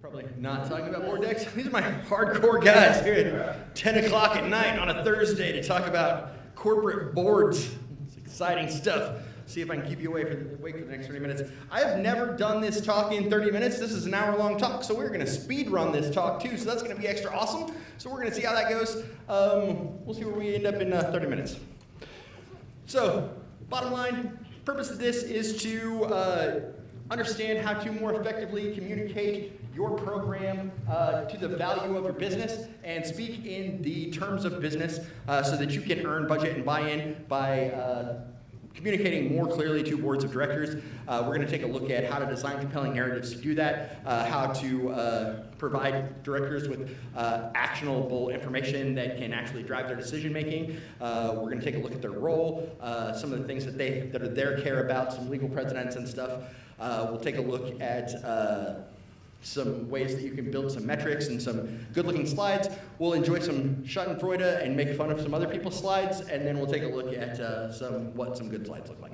Probably not talking about board decks. These are my hardcore guys here at 10 o'clock at night on a Thursday to talk about corporate boards. It's exciting stuff. See if I can keep you awake for the next 30 minutes. I have never done this talk in 30 minutes. This is an hour-long talk, so we're going to speed run this talk too, so that's going to be extra awesome. So we're going to see how that goes. We'll see where we end up in 30 minutes. So, bottom line, purpose of this is to understand how to more effectively communicate your program to the value of your business and speak in the terms of business so that you can earn budget and buy-in by communicating more clearly to boards of directors. We're going to take a look at how to design compelling narratives to do that, how to provide directors with actionable information that can actually drive their decision making. We're going to take a look at their role, some of the things that are their care about, some legal precedents and stuff. We'll take a look at some ways that you can build some metrics and some good-looking slides. We'll enjoy some Schadenfreude and make fun of some other people's slides, and then we'll take a look at what some good slides look like.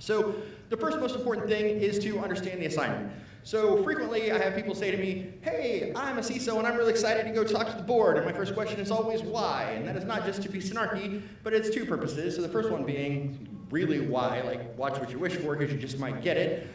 So the first most important thing is to understand the assignment. So frequently I have people say to me, hey, I'm a CISO and I'm really excited to go talk to the board, and my first question is always why? And that is not just to be snarky, but it's two purposes. So the first one being really why, like watch what you wish for because you just might get it.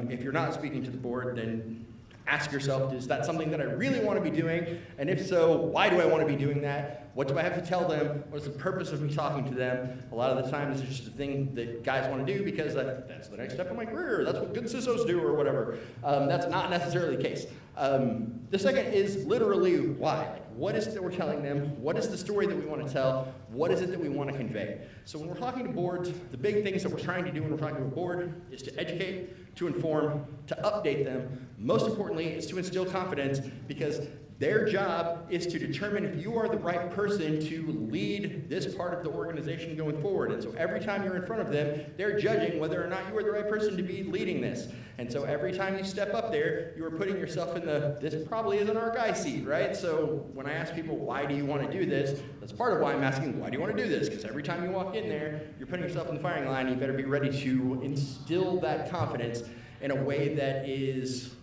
If you're not speaking to the board, then ask yourself, is that something that I really want to be doing? And if so, why do I want to be doing that? What do I have to tell them? What is the purpose of me talking to them? A lot of the time, this is just a thing that guys want to do because that's the next step in my career. That's what good CISOs do or whatever. That's not necessarily the case. The second is literally why. Like, what is it that we're telling them? What is the story that we want to tell? What is it that we want to convey? So when we're talking to boards, the big things that we're trying to do when we're talking to a board is to educate, to inform, to update them. Most importantly, is to instill confidence because their job is to determine if you are the right person to lead this part of the organization going forward. And so every time you're in front of them, they're judging whether or not you are the right person to be leading this. And so every time you step up there, you are putting yourself in this probably isn't our guy seat, right? So when I ask people, why do you want to do this? That's part of why I'm asking, why do you want to do this? Because every time you walk in there, you're putting yourself in the firing line. You better be ready to instill that confidence in a way that is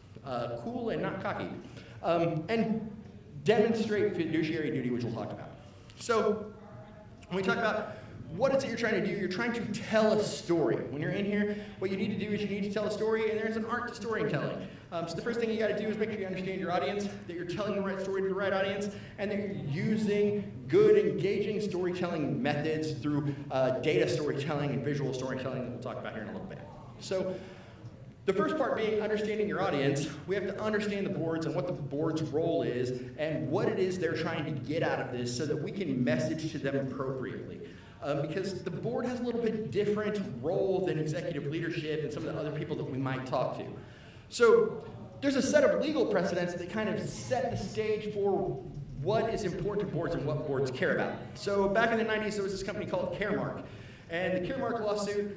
cool and not cocky. And demonstrate fiduciary duty, which we'll talk about. So when we talk about what is it you're trying to do, you're trying to tell a story. When you're in here, what you need to do is you need to tell a story, and there's an art to storytelling. So the first thing you got to do is make sure you understand your audience, that you're telling the right story to the right audience, and that you're using good, engaging storytelling methods through data storytelling and visual storytelling that we'll talk about here in a little bit. So the first part being understanding your audience, we have to understand the boards and what the board's role is and what it is they're trying to get out of this so that we can message to them appropriately. Because the board has a little bit different role than executive leadership and some of the other people that we might talk to. So there's a set of legal precedents that kind of set the stage for what is important to boards and what boards care about. So back in the 90s, there was this company called Caremark. And the Caremark lawsuit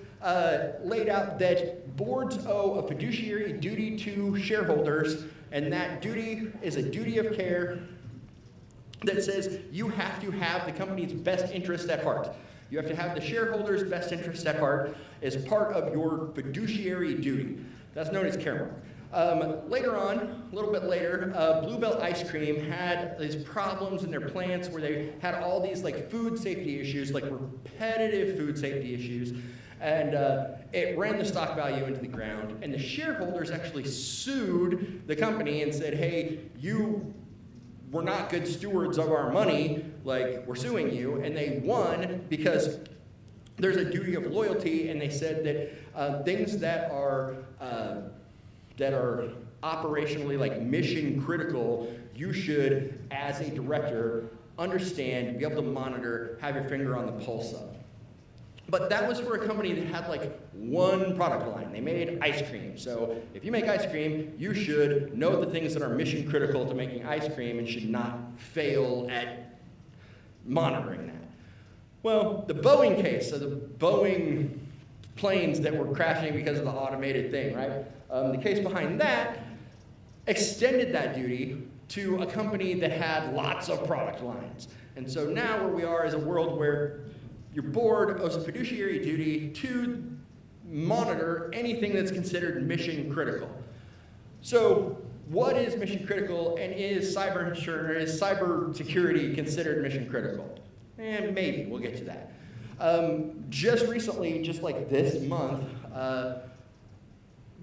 laid out that boards owe a fiduciary duty to shareholders, and that duty is a duty of care that says you have to have the company's best interest at heart. You have to have the shareholders' best interest at heart as part of your fiduciary duty. That's known as Caremark. Later on, a little bit later, Blue Bell Ice Cream had these problems in their plants where they had all these like food safety issues, like repetitive food safety issues, and it ran the stock value into the ground. And the shareholders actually sued the company and said, hey, you were not good stewards of our money, like we're suing you. And they won because there's a duty of loyalty, and they said that things that are operationally like mission critical, you should, as a director, understand, be able to monitor, have your finger on the pulse of. But that was for a company that had like one product line. They made ice cream. So if you make ice cream, you should know the things that are mission critical to making ice cream and should not fail at monitoring that. Well, the Boeing case, so the Boeing planes that were crashing because of the automated thing, right? The case behind that extended that duty to a company that had lots of product lines. And so now where we are is a world where your board owes a fiduciary duty to monitor anything that's considered mission critical. So what is mission critical, and is cyber insurance, is cyber security considered mission critical? And maybe, we'll get to that. Just recently, just like this month,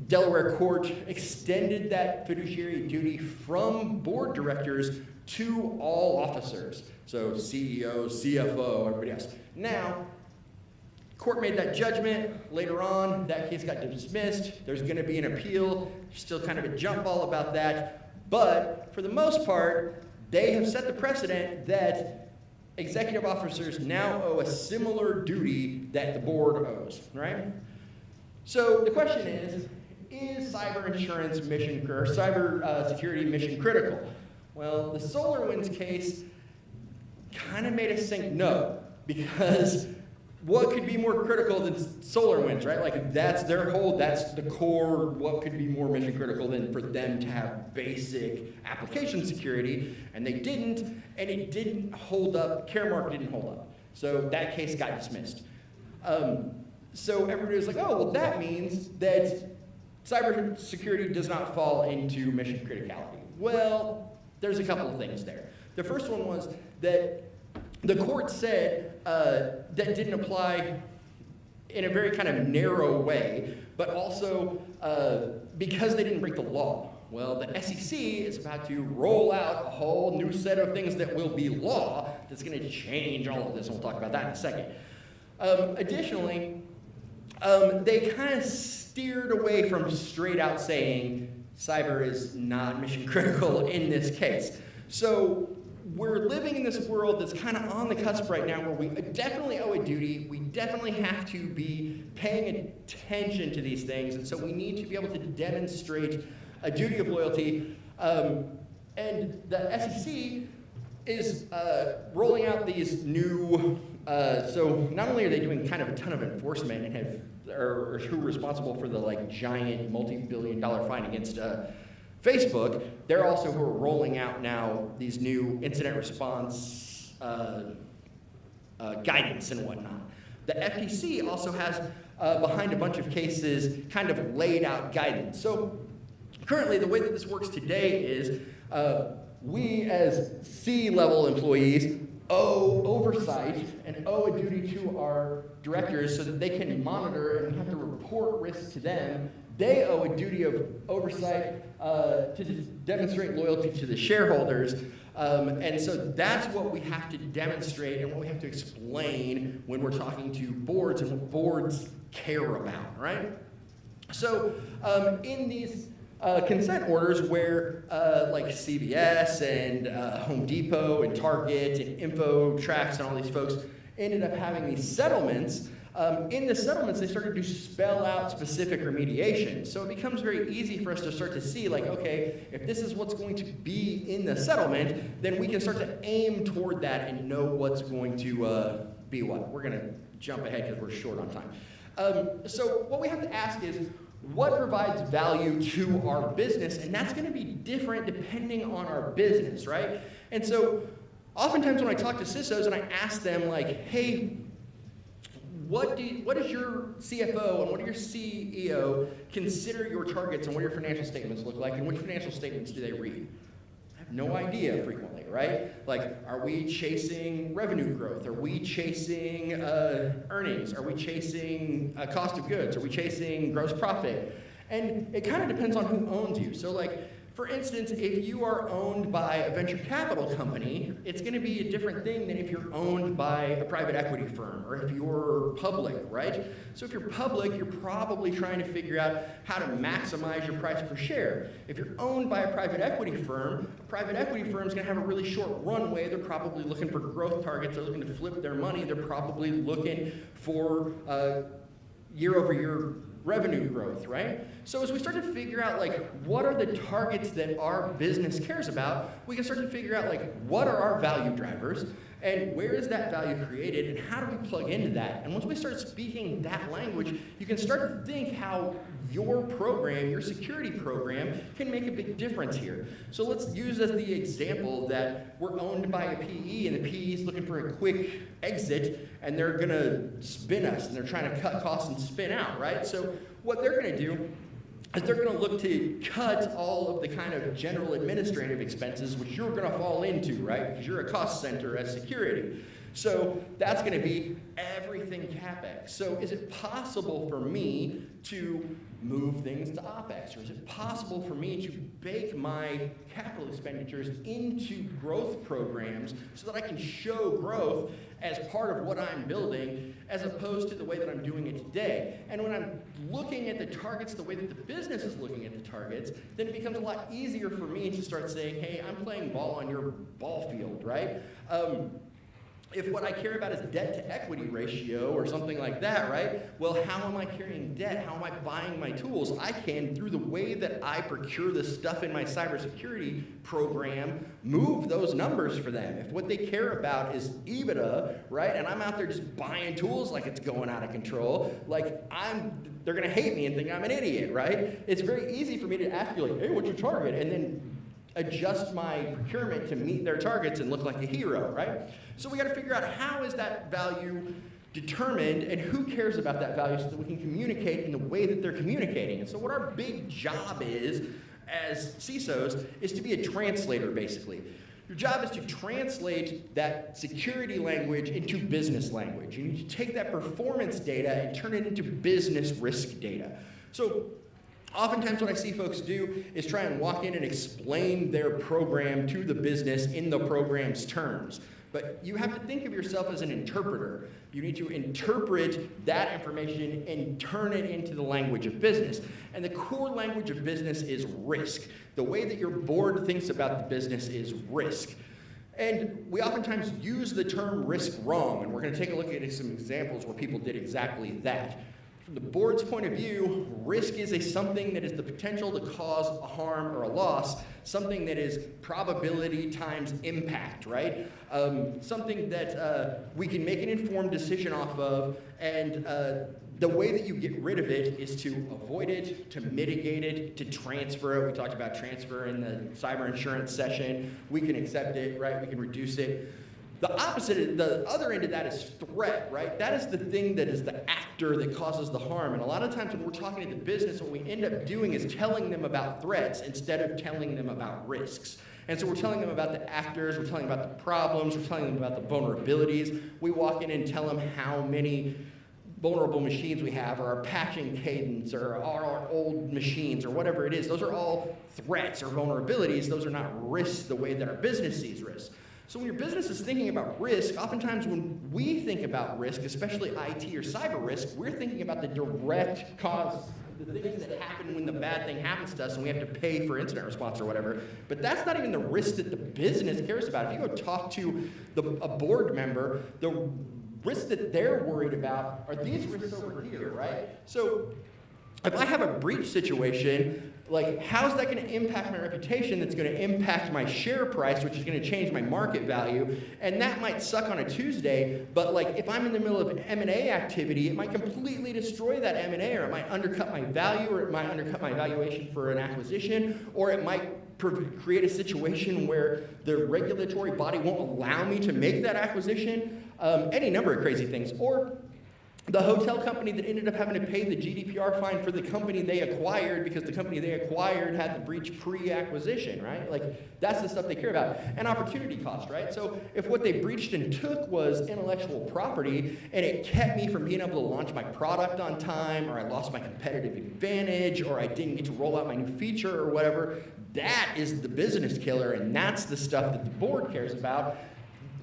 Delaware court extended that fiduciary duty from board directors to all officers. So CEO, CFO, everybody else. Now, court made that judgment. Later on, that case got dismissed. There's going to be an appeal. There's still kind of a jump ball about that. But for the most part, they have set the precedent that executive officers now owe a similar duty that the board owes, right? So the question is cyber insurance mission, or cyber security mission critical? Well, the SolarWinds case kind of made us think no, because what could be more critical than SolarWinds, right? Like that's the core, what could be more mission critical than for them to have basic application security, and they didn't, and it didn't hold up, Caremark didn't hold up. So that case got dismissed. So everybody was like, oh, well that means that cyber security does not fall into mission criticality. Well, there's a couple of things there. The first one was that the court said that didn't apply in a very kind of narrow way, but also because they didn't break the law. Well, the SEC is about to roll out a whole new set of things that will be law that's going to change all of this, and we'll talk about that in a second. Additionally, they kind of steered away from straight out saying cyber is not mission critical in this case. So we're living in this world that's kind of on the cusp right now where we definitely owe a duty. We definitely have to be paying attention to these things, and so we need to be able to demonstrate a duty of loyalty. And the SEC is rolling out these new, so not only are they doing kind of a ton of enforcement and are who responsible for the like giant multi-billion-dollar fine against Facebook, they're also who are rolling out now these new incident response guidance and whatnot. The FTC also has, behind a bunch of cases, kind of laid out guidance. So currently, the way that this works today is we as C-level employees owe oversight and owe a duty to our directors so that they can monitor, and we have to report risks to them. They owe a duty of oversight to demonstrate loyalty to the shareholders. And so that's what we have to demonstrate and what we have to explain when we're talking to boards and what boards care about, right? So in these consent orders where like CVS and Home Depot and Target and InfoTrax and all these folks ended up having these settlements, in the settlements, they started to spell out specific remediation. So it becomes very easy for us to start to see, like, okay, if this is what's going to be in the settlement, then we can start to aim toward that and know what's going to be what. We're going to jump ahead because we're short on time. So what we have to ask is, what provides value to our business? And that's going to be different depending on our business, right? And so oftentimes when I talk to CISOs and I ask them, like, hey, what does your CFO and what do your CEO consider your targets, and what do your financial statements look like, and which financial statements do they read? I have no idea frequently, right? Like, are we chasing revenue growth? Are we chasing earnings? Are we chasing cost of goods? Are we chasing gross profit? And it kind of depends on who owns you. So like, for instance, if you are owned by a venture capital company, it's going to be a different thing than if you're owned by a private equity firm or if you're public, right? So if you're public, you're probably trying to figure out how to maximize your price per share. If you're owned by a private equity firm is going to have a really short runway. They're probably looking for growth targets. They're looking to flip their money. They're probably looking for year-over-year revenue growth, right? So as we start to figure out, like, what are the targets that our business cares about, we can start to figure out, like, what are our value drivers, and where is that value created, and how do we plug into that? And once we start speaking that language, you can start to think how your program, your security program, can make a big difference here. So let's use as the example that we're owned by a PE, and the PE is looking for a quick exit, and they're gonna spin us, and they're trying to cut costs and spin out, right? So what they're gonna do is they're going to look to cut all of the kind of general administrative expenses, which you're going to fall into, right? Because you're a cost center as security. So that's going to be everything CapEx. So is it possible for me to move things to OpEx? Or is it possible for me to bake my capital expenditures into growth programs so that I can show growth as part of what I'm building, as opposed to the way that I'm doing it today? And when I'm looking at the targets the way that the business is looking at the targets, then it becomes a lot easier for me to start saying, hey, I'm playing ball on your ball field, right? If what I care about is debt to equity ratio or something like that, right? Well, how am I carrying debt? How am I buying my tools? I can, through the way that I procure the stuff in my cybersecurity program, move those numbers for them. If what they care about is EBITDA, right, and I'm out there just buying tools like it's going out of control, like they're gonna hate me and think I'm an idiot, right? It's very easy for me to ask you, like, hey, what's your target? And then adjust my procurement to meet their targets and look like a hero, right? So we got to figure out how is that value determined and who cares about that value so that we can communicate in the way that they're communicating. And so what our big job is as CISOs is to be a translator, basically. Your job is to translate that security language into business language. You need to take that performance data and turn it into business risk data. So oftentimes what I see folks do is try and walk in and explain their program to the business in the program's terms. But you have to think of yourself as an interpreter. You need to interpret that information and turn it into the language of business. And the core language of business is risk. The way that your board thinks about the business is risk. And we oftentimes use the term risk wrong, and we're going to take a look at some examples where people did exactly that. From the board's point of view, risk is something that is the potential to cause a harm or a loss, something that is probability times impact, right? Something that we can make an informed decision off of, and the way that you get rid of it is to avoid it, to mitigate it, to transfer it. We talked about transfer in the cyber insurance session. We can accept it, right? We can reduce it. The opposite, the other end of that is threat, right? That is the thing that is the actor that causes the harm. And a lot of times when we're talking to the business, what we end up doing is telling them about threats instead of telling them about risks. And so we're telling them about the actors, we're telling them about the problems, we're telling them about the vulnerabilities. We walk in and tell them how many vulnerable machines we have, or our patching cadence, or our old machines, or whatever it is. Those are all threats or vulnerabilities. Those are not risks the way that our business sees risks. So when your business is thinking about risk, oftentimes when we think about risk, especially IT or cyber risk, we're thinking about the direct cause, the things that happen when the bad thing happens to us and we have to pay for incident response or whatever. But that's not even the risk that the business cares about. If you go talk to a board member, the risks that they're worried about are these risks over here, right? So if I have a breach situation, like, how's that going to impact my reputation? That's going to impact my share price, which is going to change my market value. And that might suck on a Tuesday, but like, if I'm in the middle of M&A activity, it might completely destroy that M&A, or it might undercut my value, or it might undercut my valuation for an acquisition, or it might create a situation where the regulatory body won't allow me to make that acquisition. Any number of crazy things. Or the hotel company that ended up having to pay the GDPR fine for the company they acquired because the company they acquired had the breach pre-acquisition, right? Like, that's the stuff they care about. And opportunity cost, right? So if what they breached and took was intellectual property and it kept me from being able to launch my product on time, or I lost my competitive advantage, or I didn't get to roll out my new feature or whatever, that is the business killer, and that's the stuff that the board cares about.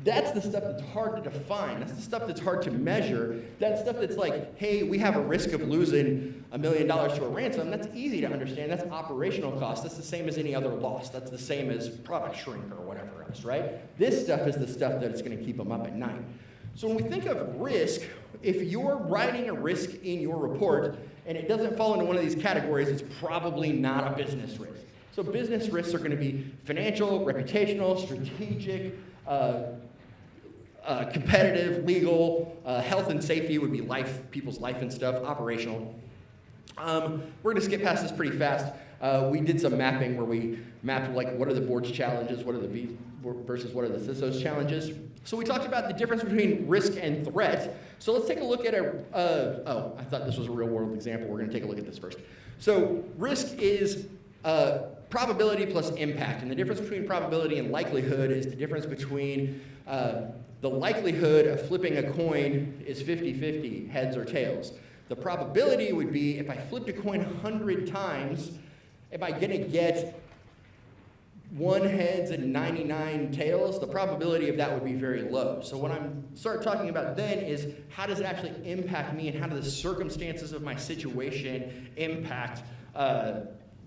That's the stuff that's hard to define. That's the stuff that's hard to measure. That stuff that's like, hey, we have a risk of losing $1 million to a ransom. That's easy to understand. That's operational cost. That's the same as any other loss. That's the same as product shrink or whatever else, right? This stuff is the stuff that's going to keep them up at night. So when we think of risk, if you're writing a risk in your report and it doesn't fall into one of these categories, it's probably not a business risk. So business risks are going to be financial, reputational, strategic, competitive, legal, health and safety would be life, people's life and stuff, operational. We're going to skip past this pretty fast. We did some mapping where we mapped like what are the board's challenges, what are the versus what are the CISOs challenges. So we talked about the difference between risk and threat. So let's take a look at I thought this was a real world example. We're going to take a look at this first. So risk is probability plus impact. And the difference between probability and likelihood is the difference between the likelihood of flipping a coin is 50-50, heads or tails. The probability would be if I flipped a coin 100 times, am I going to get 1 heads and 99 tails? The probability of that would be very low. So what I'm start talking about then is how does it actually impact me, and how do the circumstances of my situation impact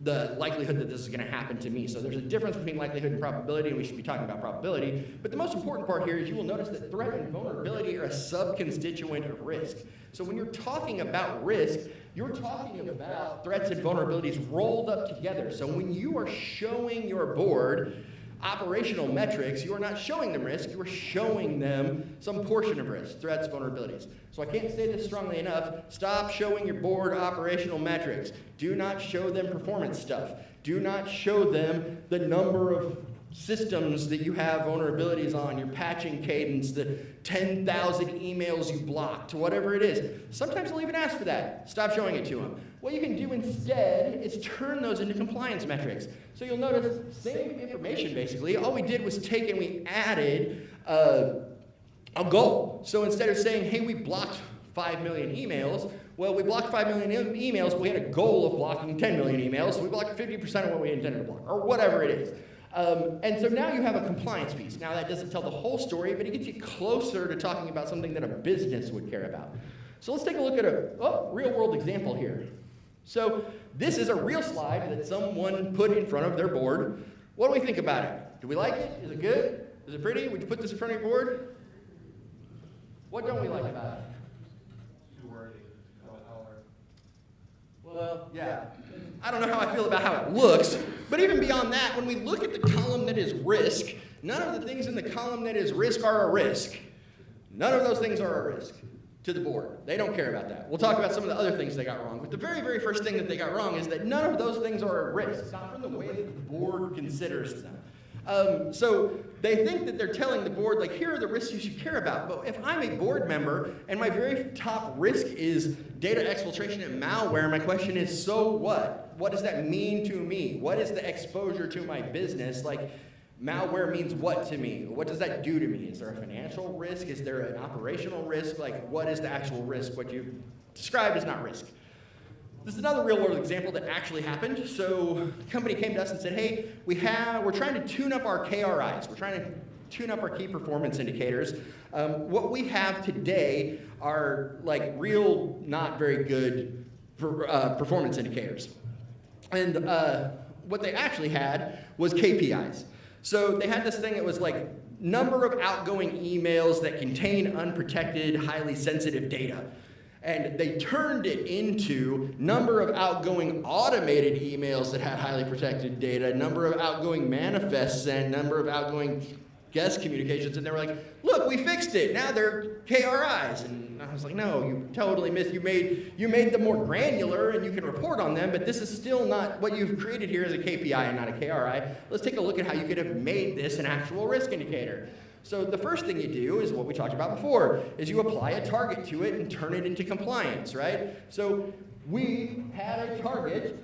the likelihood that this is going to happen to me. So there's a difference between likelihood and probability, and we should be talking about probability. But the most important part here is you will notice that threat and vulnerability are a subconstituent of risk. So when you're talking about risk, you're talking about threats and vulnerabilities rolled up together. So when you are showing your board operational metrics, you are not showing them risk, you are showing them some portion of risk, threats, vulnerabilities. So I can't say this strongly enough, stop showing your board operational metrics. Do not show them performance stuff. Do not show them the number of systems that you have vulnerabilities on, your patching cadence, the 10,000 emails you blocked, whatever it is. Sometimes they'll even ask for that. Stop showing it to them. What you can do instead is turn those into compliance metrics. So you'll notice same information basically. All we did was take and we added a goal. So instead of saying, hey, we blocked 5 million emails, well, we blocked 5 million emails, but we had a goal of blocking 10 million emails, so we blocked 50% of what we intended to block, or whatever it is. And so now you have a compliance piece. Now that doesn't tell the whole story, but it gets you closer to talking about something that a business would care about. So let's take a look at a real world example here. So this is a real slide that someone put in front of their board. What do we think about it? Do we like it? Is it good? Is it pretty? Would you put this in front of your board? What don't we like about it? Too wordy. Well, yeah. I don't know how I feel about how it looks, but even beyond that, when we look at the column that is risk, none of the things in the column that is risk are a risk. None of those things are a risk to the board. They don't care about that. We'll talk about some of the other things they got wrong, but the very, very first thing that they got wrong is that none of those things are a risk, not from the way that the board considers them. So they think that they're telling the board, like, here are the risks you should care about. But if I'm a board member and my very top risk is data exfiltration and malware, my question is, so what? What does that mean to me? What is the exposure to my business? Like, malware means what to me? What does that do to me? Is there a financial risk? Is there an operational risk? Like, what is the actual risk? What you described is not risk. This is another real-world example that actually happened. So the company came to us and said, hey, we're trying to tune up our KRIs. We're trying to tune up our key performance indicators. What we have today are like real, not very good performance indicators. And what they actually had was KPIs. So they had this thing that was like number of outgoing emails that contain unprotected, highly sensitive data. And they turned it into number of outgoing automated emails that had highly protected data, number of outgoing manifests sent, number of outgoing guest communications, and they were like, look, we fixed it. Now they're KRIs. And I was like, no, you totally missed. You made them more granular and you can report on them, but this is still not what you've created here as a KPI and not a KRI. Let's take a look at how you could have made this an actual risk indicator. So the first thing you do is what we talked about before, is you apply a target to it and turn it into compliance, right? So we had a target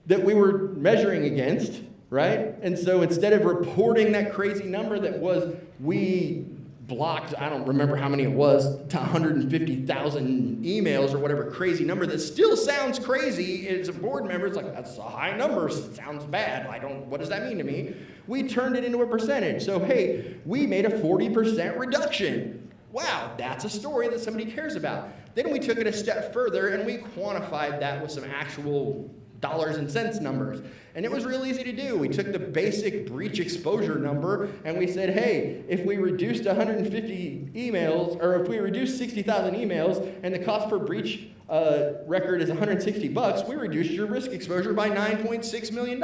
that we were measuring against, right? And so instead of reporting that crazy number that was we blocked, I don't remember how many it was, to 150,000 emails or whatever crazy number that still sounds crazy as a board member. It's like, that's a high number, it sounds bad. What does that mean to me? We turned it into a percentage. So, hey, we made a 40% reduction. Wow, that's a story that somebody cares about. Then we took it a step further and we quantified that with some actual dollars and cents numbers. And it was real easy to do. We took the basic breach exposure number and we said, hey, if we reduced 150 emails, or if we reduced 60,000 emails and the cost per breach record is $160, we reduced your risk exposure by $9.6 million.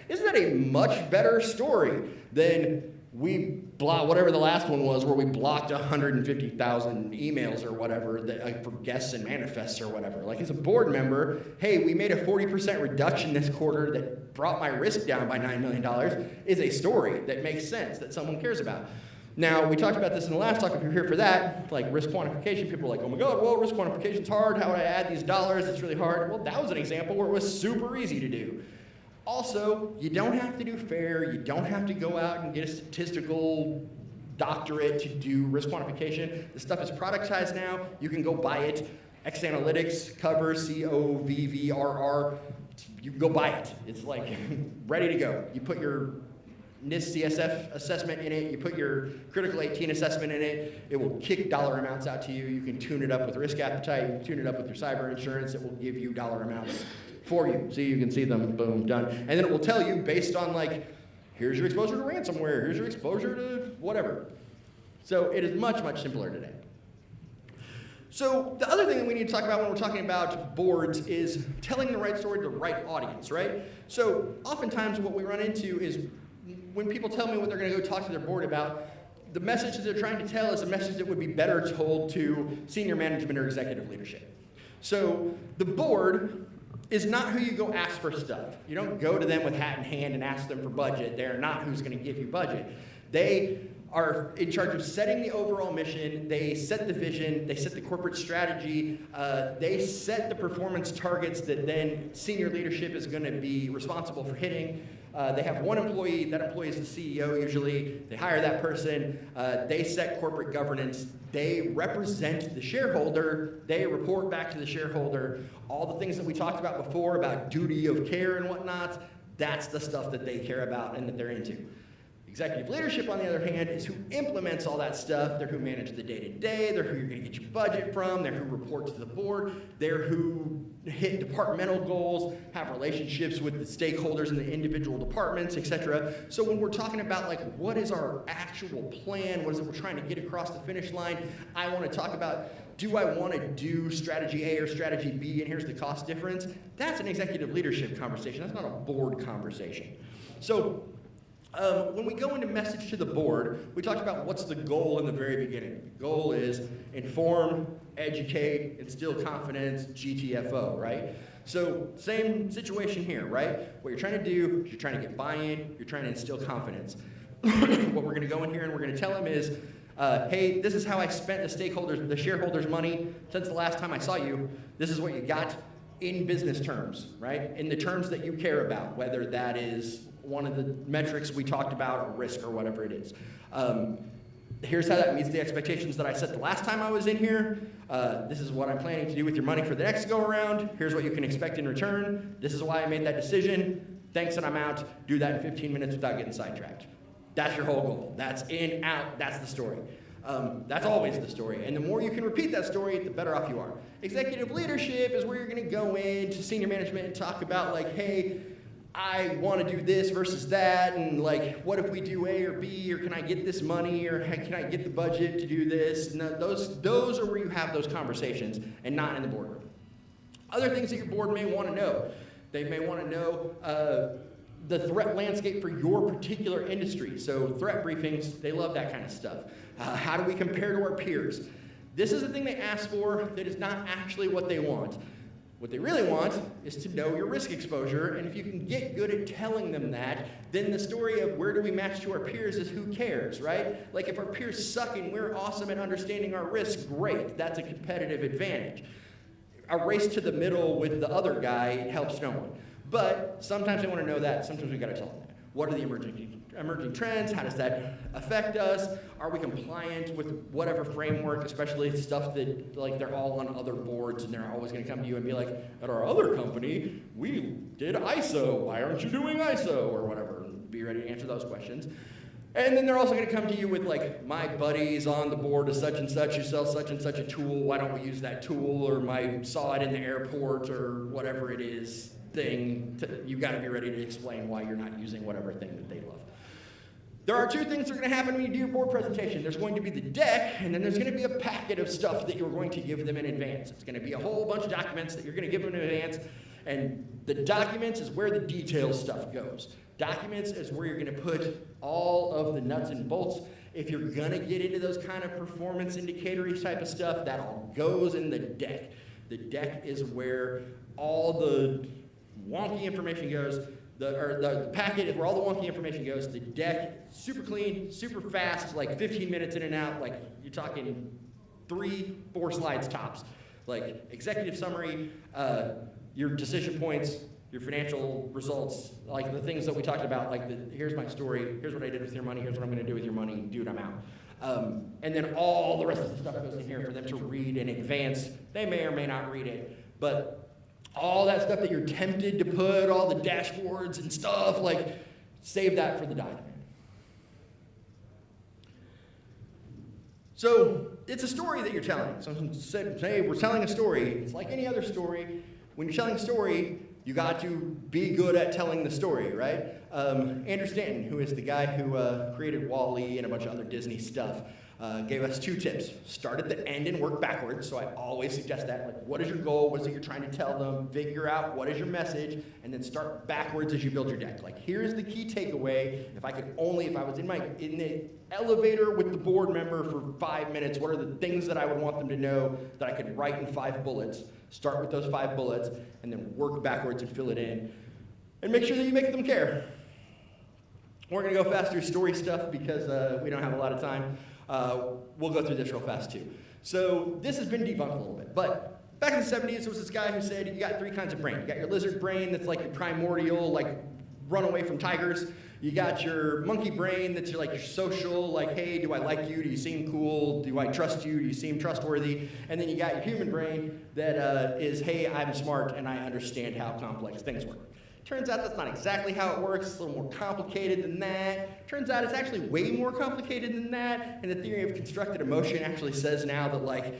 Isn't that a much better story than we whatever the last one was, where we blocked 150,000 emails or whatever that, for guests and manifests or whatever. Like, as a board member, hey, we made a 40% reduction this quarter that brought my risk down by $9 million, is a story that makes sense, that someone cares about. Now, we talked about this in the last talk. If you're here for that, like risk quantification, people are like, oh my God, well, risk quantification's hard. How would I add these dollars? It's really hard. Well, that was an example where it was super easy to do. Also, you don't have to do FAIR. You don't have to go out and get a statistical doctorate to do risk quantification. The stuff is productized now. You can go buy it. X Analytics covers COVVRR. You can go buy it. It's like ready to go. You put your NIST CSF assessment in it, you put your critical 18 assessment in it, it will kick dollar amounts out to you. You can tune it up with risk appetite, you can tune it up with your cyber insurance, it will give you dollar amounts for you. So you can see them, boom, done. And then it will tell you based on like, here's your exposure to ransomware, here's your exposure to whatever. So it is much, much simpler today. So the other thing that we need to talk about when we're talking about boards is telling the right story to the right audience, right? So oftentimes what we run into is when people tell me what they're going to go talk to their board about, the message that they're trying to tell is a message that would be better told to senior management or executive leadership. So the board is not who you go ask for stuff. You don't go to them with hat in hand and ask them for budget. They're not who's going to give you budget. They are in charge of setting the overall mission. They set the vision. They set the corporate strategy. They set the performance targets that then senior leadership is going to be responsible for hitting. They have one employee. That employee is the CEO usually. They hire that person. They set corporate governance. They represent the shareholder. They report back to the shareholder. All the things that we talked about before about duty of care and whatnot, that's the stuff that they care about and that they're into. Executive leadership, on the other hand, is who implements all that stuff. They're who manage the day-to-day. They're who you're going to get your budget from. They're who report to the board. They're who hit departmental goals, have relationships with the stakeholders in the individual departments, etc. So when we're talking about like what is our actual plan, what is it we're trying to get across the finish line, I want to talk about, do I want to do strategy A or strategy B, and here's the cost difference? That's an executive leadership conversation. That's not a board conversation. So when we go into message to the board, we talked about what's the goal in the very beginning. The goal is inform, educate, instill confidence, GTFO, right? So same situation here, right? What you're trying to do is you're trying to get buy-in, you're trying to instill confidence. What we're going to go in here and we're going to tell them is, hey, this is how I spent the shareholders' money since the last time I saw you. This is what you got in business terms, right? In the terms that you care about, whether that is one of the metrics we talked about, or risk, or whatever it is. Here's how that meets the expectations that I set the last time I was in here. This is what I'm planning to do with your money for the next go around. Here's what you can expect in return. This is why I made that decision. Thanks and I'm out. Do that in 15 minutes without getting sidetracked. That's your whole goal. That's in, out, that's the story. That's always the story. And the more you can repeat that story, the better off you are. Executive leadership is where you're going to go into senior management and talk about like, hey, I want to do this versus that, and like, what if we do A or B, or can I get this money, or can I get the budget to do this? And those are where you have those conversations, and not in the boardroom. Other things that your board may want to know. They may want to know the threat landscape for your particular industry. So threat briefings, they love that kind of stuff. How do we compare to our peers? This is the thing they ask for that is not actually what they want. What they really want is to know your risk exposure, and if you can get good at telling them that, then the story of where do we match to our peers is who cares, right? Like if our peers suck and we're awesome at understanding our risk, great, that's a competitive advantage. A race to the middle with the other guy helps no one. But sometimes they want to know that, sometimes we got to tell them that. What are the emerging trends? How does that affect us? Are we compliant with whatever framework, especially stuff that like they're all on other boards and they're always going to come to you and be like, at our other company, we did ISO. Why aren't you doing ISO? Or whatever. Be ready to answer those questions. And then they're also going to come to you with like, my buddy's on the board of such and such, who sells such and such a tool. Why don't we use that tool? Or my saw it in the airport or whatever it is. You've got to be ready to explain why you're not using whatever thing that they love. There are two things that are going to happen when you do your board presentation. There's going to be the deck, and then there's going to be a packet of stuff that you're going to give them in advance. It's going to be a whole bunch of documents that you're going to give them in advance, and the documents is where the detailed stuff goes. Documents is where you're going to put all of the nuts and bolts. If you're going to get into those kind of performance indicatory type of stuff, that all goes in the deck. The deck is where all the wonky information goes. The packet is where all the wonky information goes. The deck, super clean, super fast, like 15 minutes in and out. Like you're talking 3-4 slides tops. Like executive summary, your decision points, your financial results, like the things that we talked about, like here's my story, here's what I did with your money, here's what I'm going to do with your money, dude, I'm out. And then all the rest of the stuff goes in here for them to read in advance. They may or may not read it, but all that stuff that you're tempted to put, all the dashboards and stuff, like save that for the document. So it's a story that you're telling. Someone said, hey, we're telling a story. It's like any other story. When you're telling a story, you got to be good at telling the story, right? Andrew Stanton, who is the guy who created Wall-E and a bunch of other Disney stuff, gave us 2 tips. Start at the end and work backwards. So I always suggest that. Like, what is your goal? What is it you're trying to tell them? Figure out what is your message, and then start backwards as you build your deck. Like, here's the key takeaway. If I was in the elevator with the board member for 5 minutes, what are the things that I would want them to know that I could write in 5 bullets? Start with those 5 bullets, and then work backwards and fill it in. And make sure that you make them care. We're going to go fast through story stuff because we don't have a lot of time. We'll go through this real fast too. So this has been debunked a little bit, but back in the 70s, there was this guy who said you got 3 kinds of brain. You got your lizard brain that's like your primordial, like run away from tigers. You got your monkey brain that's your social, like, hey, do I like you? Do you seem cool? Do I trust you? Do you seem trustworthy? And then you got your human brain that is, hey, I'm smart and I understand how complex things work. Turns out that's not exactly how it works. It's a little more complicated than that. Turns out it's actually way more complicated than that. And the theory of constructed emotion actually says now that, like,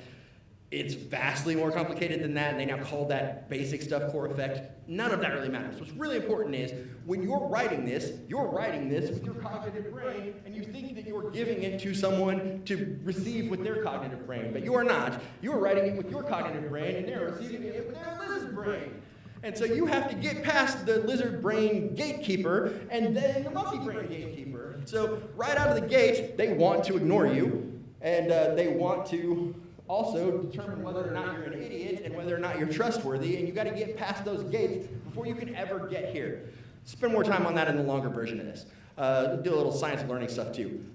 it's vastly more complicated than that, and they now call that basic stuff core effect. None of that really matters. What's really important is when you're writing this with your cognitive brain, and you think that you're giving it to someone to receive with their cognitive brain, but you are not. You are writing it with your cognitive brain, and they're receiving it with their lizard brain. And so you have to get past the lizard brain gatekeeper and then the monkey brain gatekeeper. So right out of the gate, they want to ignore you, and they want to also determine whether or not you're an idiot and whether or not you're trustworthy, and you got to get past those gates before you can ever get here. Spend more time on that in the longer version of this. Do a little science learning stuff too.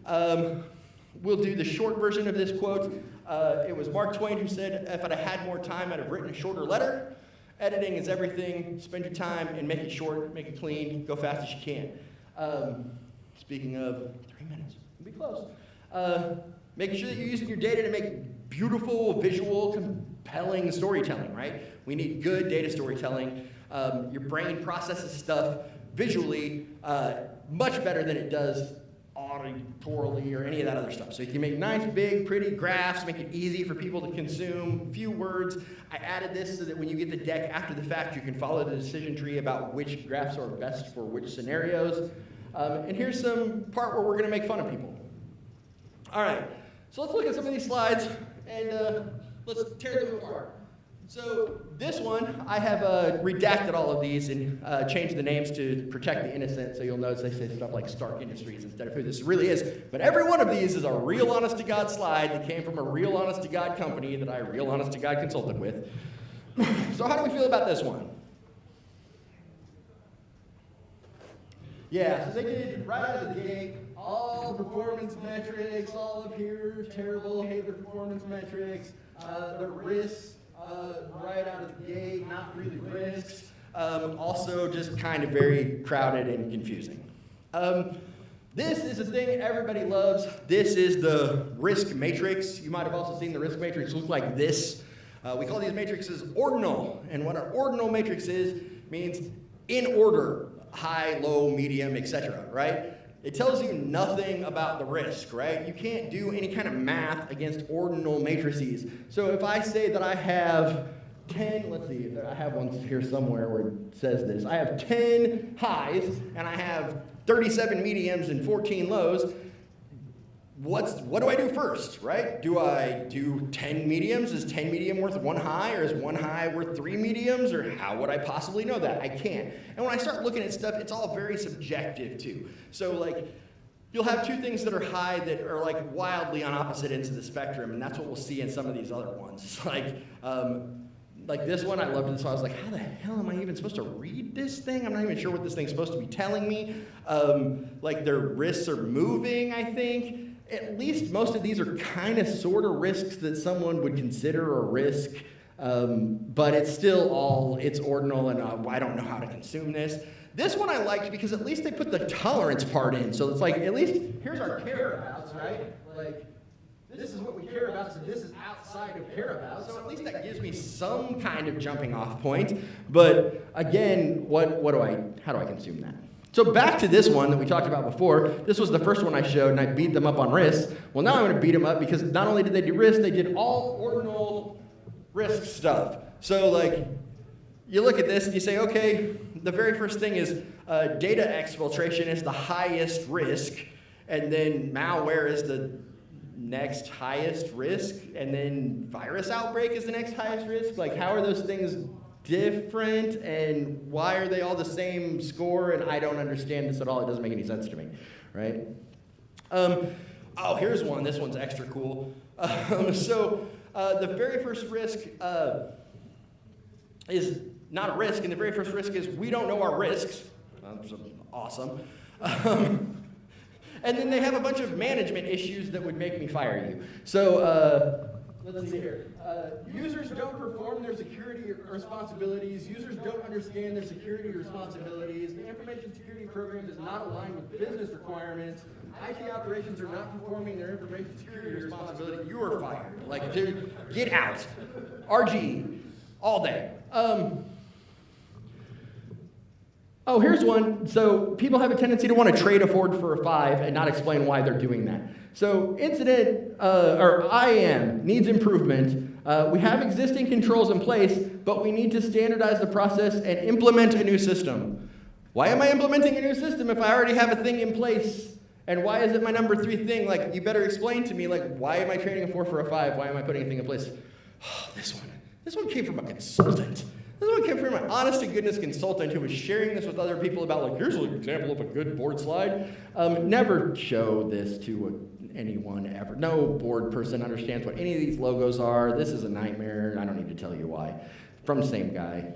We'll do the short version of this quote. It was Mark Twain who said, if I'd have had more time, I'd have written a shorter letter. Editing is everything. Spend your time and make it short, make it clean, go fast as you can. Speaking of 3 minutes, we'll be close. Making sure that you're using your data to make beautiful, visual, compelling storytelling, right? We need good data storytelling. Your brain processes stuff visually much better than it does auditorily or any of that other stuff. So you can make nice, big, pretty graphs, make it easy for people to consume, few words. I added this so that when you get the deck after the fact, you can follow the decision tree about which graphs are best for which scenarios. And here's some part where we're going to make fun of people. All right, so let's look at some of these slides and let's tear them apart. So this one, I have redacted all of these and changed the names to protect the innocent, so you'll notice they say stuff like Stark Industries instead of who this really is. But every one of these is a real honest-to-God slide that came from a real honest-to-God company that I real honest-to-God consulted with. So how do we feel about this one? Yeah, so they did right out of the gate, all performance metrics, all up here, terrible, hate the performance metrics, the risks, right out of the gate, not really risks, also just kind of very crowded and confusing. This is a thing everybody loves. This is the risk matrix. You might have also seen the risk matrix look like this. We call these matrices ordinal, and what an ordinal matrix is means in order, high, low, medium, etc., right? It tells you nothing about the risk, right? You can't do any kind of math against ordinal matrices. So if I say that I have 10, let's see, I have one here somewhere where it says this. I have 10 highs and I have 37 mediums and 14 lows. what do I do first, right? Do I do 10 mediums? Is 10 medium worth 1 high, or is 1 high worth 3 mediums, or how would I possibly know that? I can't. And when I start looking at stuff, it's all very subjective too. So like, you'll have 2 things that are high that are like wildly on opposite ends of the spectrum, and that's what we'll see in some of these other ones. It's like this one, I loved it, so I was like, how the hell am I even supposed to read this thing? I'm not even sure what this thing's supposed to be telling me. Like their risks are moving, I think. At least most of these are kind of sort of risks that someone would consider a risk, but it's still it's ordinal, and I don't know how to consume this. This one I liked because at least they put the tolerance part in, so it's like, at least, here's our care abouts, right? Like, this is what we care about, so this is outside of care about, so at least that gives me some kind of jumping off point. But again, how do I consume that? So back to this one that we talked about before. This was the first one I showed, and I beat them up on risks. Well, now I'm going to beat them up because not only did they do risks, they did all ordinal risk stuff. So like, you look at this and you say, okay, the very first thing is data exfiltration is the highest risk, and then malware is the next highest risk, and then virus outbreak is the next highest risk. Like, how are those things different, and why are they all the same score? And I don't understand this at all. It doesn't make any sense to me, right? Oh, here's one. This one's extra cool. The very first risk is not a risk, and the very first risk is we don't know our risks. Awesome. And then they have a bunch of management issues that would make me fire you. So let's see here. Users don't perform their security responsibilities. Users don't understand their security responsibilities. The information security program is not aligned with business requirements. IT operations are not performing their information security responsibility. You are fired. Like, dude, get out. RGE, all day. Oh, here's one. So people have a tendency to want to trade a 4 for a 5 and not explain why they're doing that. So incident, or IAM, needs improvement. We have existing controls in place, but we need to standardize the process and implement a new system. Why am I implementing a new system if I already have a thing in place? And why is it my number 3 thing? Like, you better explain to me, like, why am I trading a 4 for a 5? Why am I putting a thing in place? Oh, this one came from a consultant. This one came from an honest-to-goodness consultant who was sharing this with other people about, like, here's an example of a good board slide. Never show this to anyone ever. No board person understands what any of these logos are. This is a nightmare. I don't need to tell you why. From the same guy.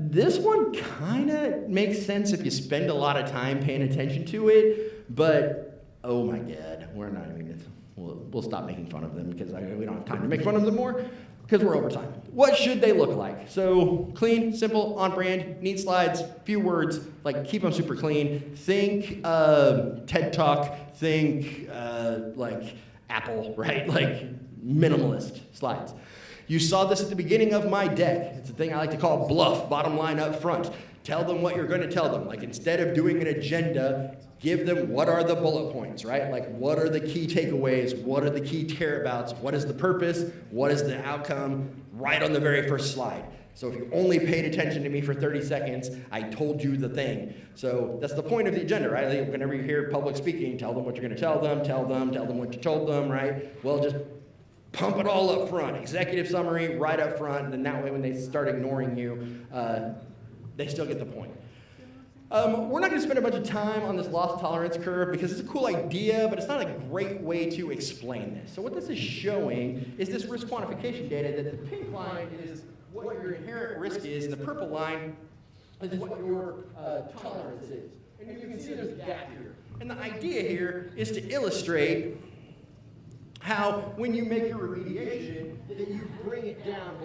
This one kind of makes sense if you spend a lot of time paying attention to it, but oh my God, we're not even, we'll stop making fun of them because we don't have time to make fun of them more because we're over time. What should they look like? So clean, simple, on brand, neat slides, few words, like keep them super clean. Think TED Talk, think like Apple, right? Like minimalist slides. You saw this at the beginning of my deck. It's a thing I like to call bluff, bottom line up front. Tell them what you're going to tell them. Like, instead of doing an agenda, give them what are the bullet points, right? Like, what are the key takeaways? What are the key tearabouts? What is the purpose? What is the outcome? Right on the very first slide. So if you only paid attention to me for 30 seconds, I told you the thing. So that's the point of the agenda, right? Like, whenever you hear public speaking, tell them what you're going to tell them what you told them, right? Well, just pump it all up front. Executive summary right up front, and then that way when they start ignoring you, they still get the point. We're not going to spend a bunch of time on this loss tolerance curve because it's a cool idea, but it's not a great way to explain this. So what this is showing is this risk quantification data, that the pink line is what your inherent risk is, and the purple line is what your tolerance is. And you can see there's a gap here. And the idea here is to illustrate how, when you make your remediation, that you bring it down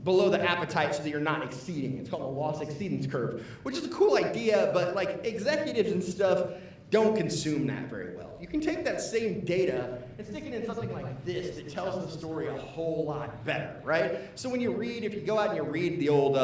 below the appetite so that you're not exceeding. It's called a loss exceedance curve, which is a cool idea, but like executives and stuff don't consume that very well. You can take that same data and stick it in something like this that tells the story a whole lot better, right? So when you read, if you go out and you read the old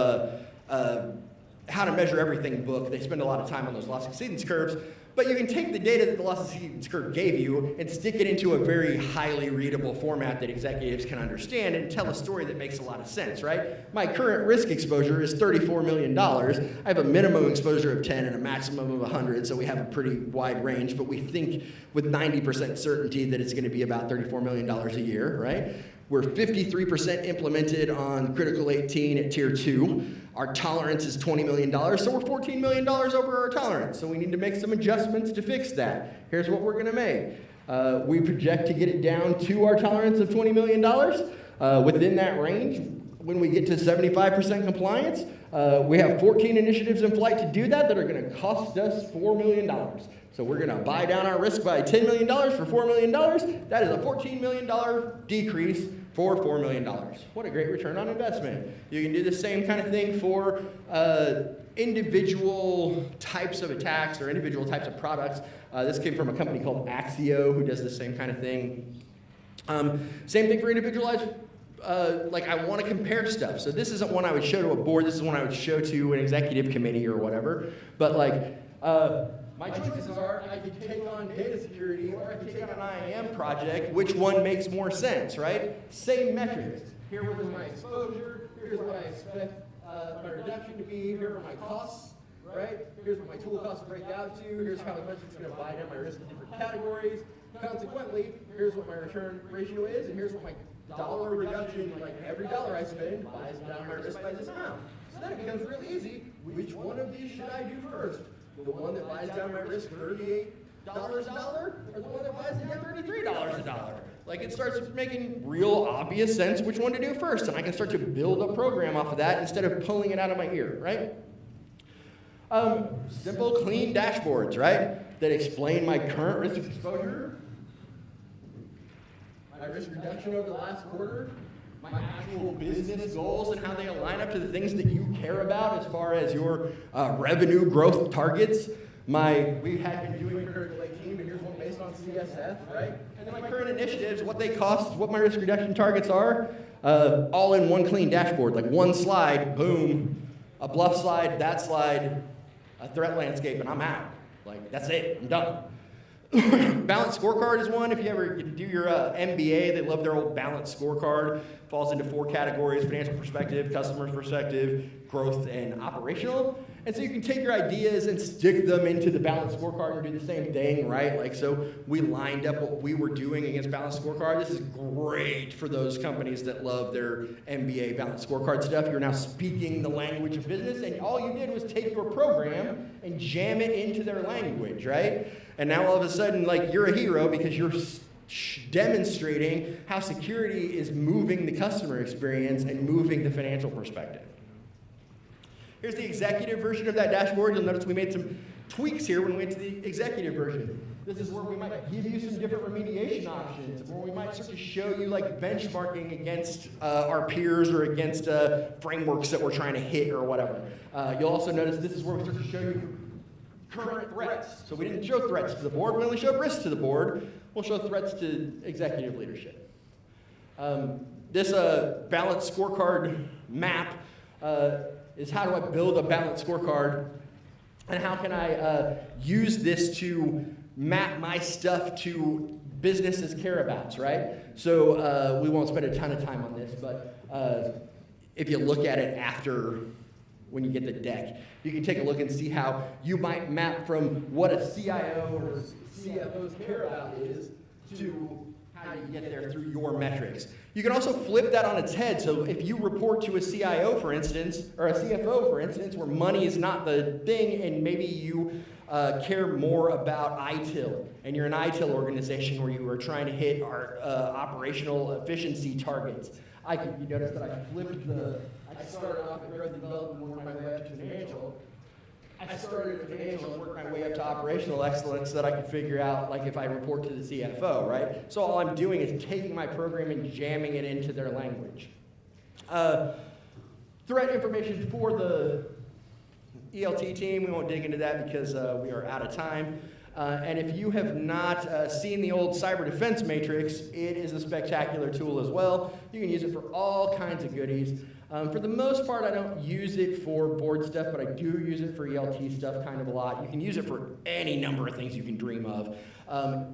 How to Measure Everything book, they spend a lot of time on those loss exceedance curves. But you can take the data that the loss sequence curve gave you and stick it into a very highly readable format that executives can understand and tell a story that makes a lot of sense, right? My current risk exposure is $34 million. I have a minimum exposure of 10 and a maximum of 100, so we have a pretty wide range, but we think with 90% certainty that it's going to be about $34 million a year, right? We're 53% implemented on Critical 18 at Tier 2. Our tolerance is $20 million, so we're $14 million over our tolerance. So we need to make some adjustments to fix that. Here's what we're going to make. We project to get it down to our tolerance of $20 million. Within that range, when we get to 75% compliance, we have 14 initiatives in flight to do that are going to cost us $4 million. So we're going to buy down our risk by $10 million for $4 million. That is a $14 million decrease for $4 million. What a great return on investment. You can do the same kind of thing for individual types of attacks or individual types of products. This came from a company called Axio, who does the same kind of thing. Same thing for individualized, like I want to compare stuff. So this isn't one I would show to a board. This is one I would show to an executive committee or whatever. But like, my choices are, I could take on data security or I could take on an IAM project. Which one makes more sense, right? Same metrics. Here was my exposure. Here's what I expect my reduction to be. Here are my costs, right? Here's what my tool costs break out to. Here's how much it's going to buy down my risk in different categories. Consequently, here's what my return ratio is, and here's what my dollar reduction, like every dollar I spend, buys down my risk by this amount. So then it becomes real easy. Which one of these should I do first? The one that buys down my risk $38 a dollar, or the one that buys it down $33 a dollar? Like, it starts making real obvious sense which one to do first, and I can start to build a program off of that instead of pulling it out of my ear, right? Simple, clean dashboards, right, that explain my current risk exposure, my risk reduction over the last quarter, my actual business goals and how they align up to the things that you care about as far as your revenue growth targets. We had been doing Critical 18, but here's one based on CSF, right? And then my current initiatives, what they cost, what my risk reduction targets are, all in one clean dashboard, like one slide, boom, a bluff slide, that slide, a threat landscape, and I'm out. Like, that's it, I'm done. Balanced scorecard is one. If you ever do your MBA, they love their old balanced scorecard. Falls into 4 categories: financial perspective, customer perspective, growth, and operational. And so you can take your ideas and stick them into the balanced scorecard and do the same thing, right? Like, so we lined up what we were doing against balanced scorecard. This is great for those companies that love their MBA balanced scorecard stuff. You're now speaking the language of business, and all you did was take your program and jam it into their language, right? And now all of a sudden, like, you're a hero because you're demonstrating how security is moving the customer experience and moving the financial perspective. Here's the executive version of that dashboard. You'll notice we made some tweaks here when we went to the executive version. This is where we might give you some different remediation options, where we might start to show you like benchmarking against our peers or against frameworks that we're trying to hit or whatever. You'll also notice this is where we start to show you current threats. So we didn't show threats to the board, we only showed risks to the board. We'll show threats to executive leadership. This balanced scorecard map is how do I build a balanced scorecard, and how can I use this to map my stuff to businesses' care-abouts, right? So we won't spend a ton of time on this, but if you look at it after, when you get the deck, you can take a look and see how you might map from what a CIO or CFO's care about is to how you get there through your metrics. You can also flip that on its head. So if you report to a CIO, for instance, or a CFO, for instance, where money is not the thing, and maybe you care more about ITIL, and you're an ITIL organization where you are trying to hit our operational efficiency targets. You notice that I flipped I started off at growth and development and worked my way up to financial. I started at financial and worked my way up to operational excellence so that I could figure out, like, if I report to the CFO, right? So all I'm doing is taking my program and jamming it into their language. Threat information for the ELT team, we won't dig into that because we are out of time. And if you have not seen the old cyber defense matrix, it is a spectacular tool as well. You can use it for all kinds of goodies. For the most part, I don't use it for board stuff, but I do use it for ELT stuff kind of a lot. You can use it for any number of things you can dream of.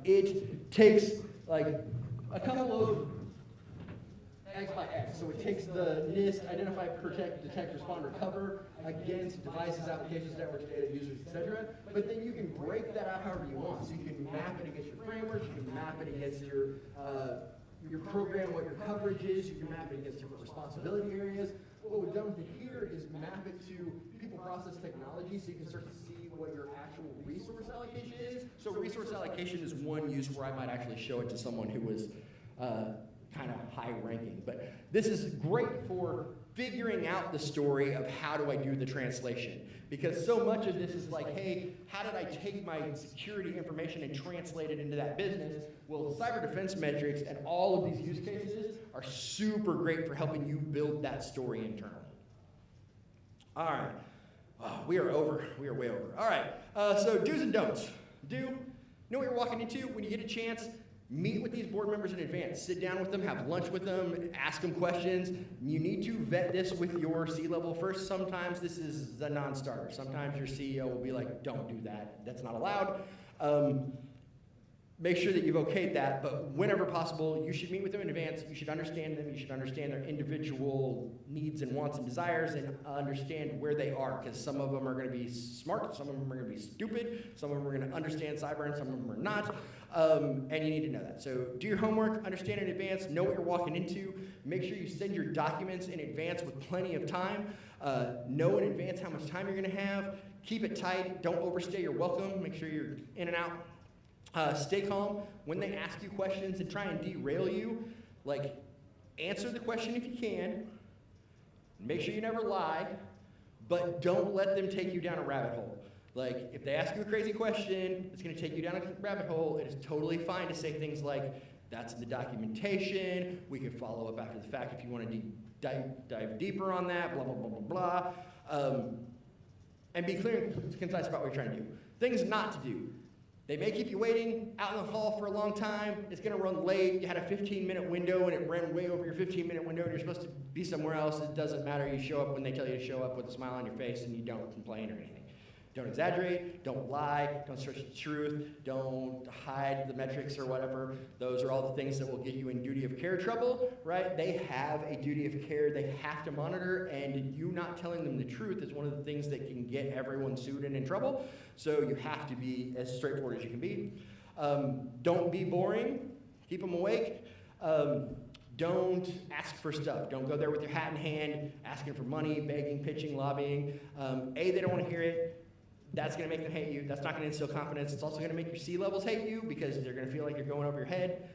It takes like a couple of X by X. So it takes the NIST, identify, protect, detect, respond, recover against devices, applications, networks, data, users, etc. But then you can break that out however you want. So you can map it against your framework, you can map it against your program, what your coverage is, you can map it against different responsibility areas. What we've done with it here is map it to people, process, technology, so you can start to see what your actual resource allocation is. So resource allocation is one use where I might actually show it to someone who was kind of high ranking. But this is great for figuring out the story of how do I do the translation. Because so much of this is like, hey, how did I take my security information and translate it into that business? Well, cyber defense metrics and all of these use cases are super great for helping you build that story internally. All right. Oh, we are over. We are way over. All right. So do's and don'ts. Do, know what you're walking into. When you get a chance, meet with these board members in advance. Sit down with them, have lunch with them, ask them questions. You need to vet this with your C-level first. Sometimes this is a non-starter. Sometimes your CEO will be like, don't do that. That's not allowed. Make sure that you've okayed that, but whenever possible, you should meet with them in advance. You should understand them. You should understand their individual needs and wants and desires and understand where they are, because some of them are going to be smart, some of them are going to be stupid, some of them are going to understand cyber, and some of them are not, and you need to know that. So do your homework, understand in advance, know what you're walking into, make sure you send your documents in advance with plenty of time, know in advance how much time you're going to have, keep it tight, don't overstay your welcome, make sure you're in and out. Stay calm when they ask you questions and try and derail you. Like, answer the question if you can. Make sure you never lie, but don't let them take you down a rabbit hole. Like, if they ask you a crazy question, it's going to take you down a rabbit hole. It is totally fine to say things like, that's in the documentation. We can follow up after the fact if you want to dive deeper on that, blah, blah, blah, blah, blah. And be clear and concise about what you're trying to do. Things not to do. They may keep you waiting out in the hall for a long time. It's going to run late. You had a 15-minute window, and it ran way over your 15-minute window, and you're supposed to be somewhere else. It doesn't matter. You show up when they tell you to show up with a smile on your face, and you don't complain or anything. Don't exaggerate. Don't lie. Don't stretch the truth. Don't hide the metrics or whatever. Those are all the things that will get you in duty of care trouble, right? They have a duty of care they have to monitor, and you not telling them the truth is one of the things that can get everyone sued and in trouble. So you have to be as straightforward as you can be. Don't be boring. Keep them awake. Don't ask for stuff. Don't go there with your hat in hand, asking for money, begging, pitching, lobbying. They don't want to hear it. That's going to make them hate you. That's not going to instill confidence. It's also going to make your C-levels hate you because they're going to feel like you're going over your head.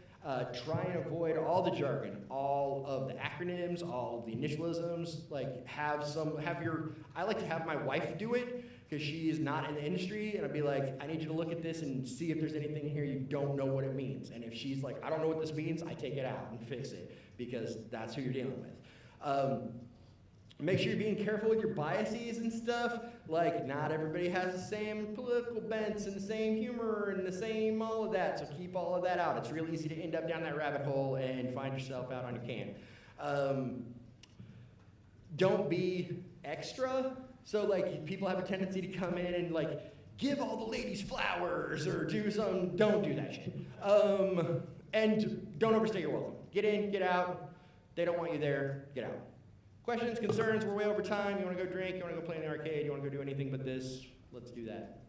Try and avoid all the jargon, all of the acronyms, all of the initialisms. Like I like to have my wife do it because she is not in the industry, and I'd be like, I need you to look at this and see if there's anything here you don't know what it means. And if she's like, I don't know what this means, I take it out and fix it because that's who you're dealing with. Make sure you're being careful with your biases and stuff. Like, not everybody has the same political bents and the same humor and the same all of that, so keep all of that out. It's real easy to end up down that rabbit hole and find yourself out on your can. Don't be extra. So, like, people have a tendency to come in and, like, give all the ladies flowers or don't do that shit. And don't overstay your welcome. Get in, get out. They don't want you there, get out. Questions, concerns, we're way over time. You want to go drink, you want to go play in the arcade, you want to go do anything but this, let's do that.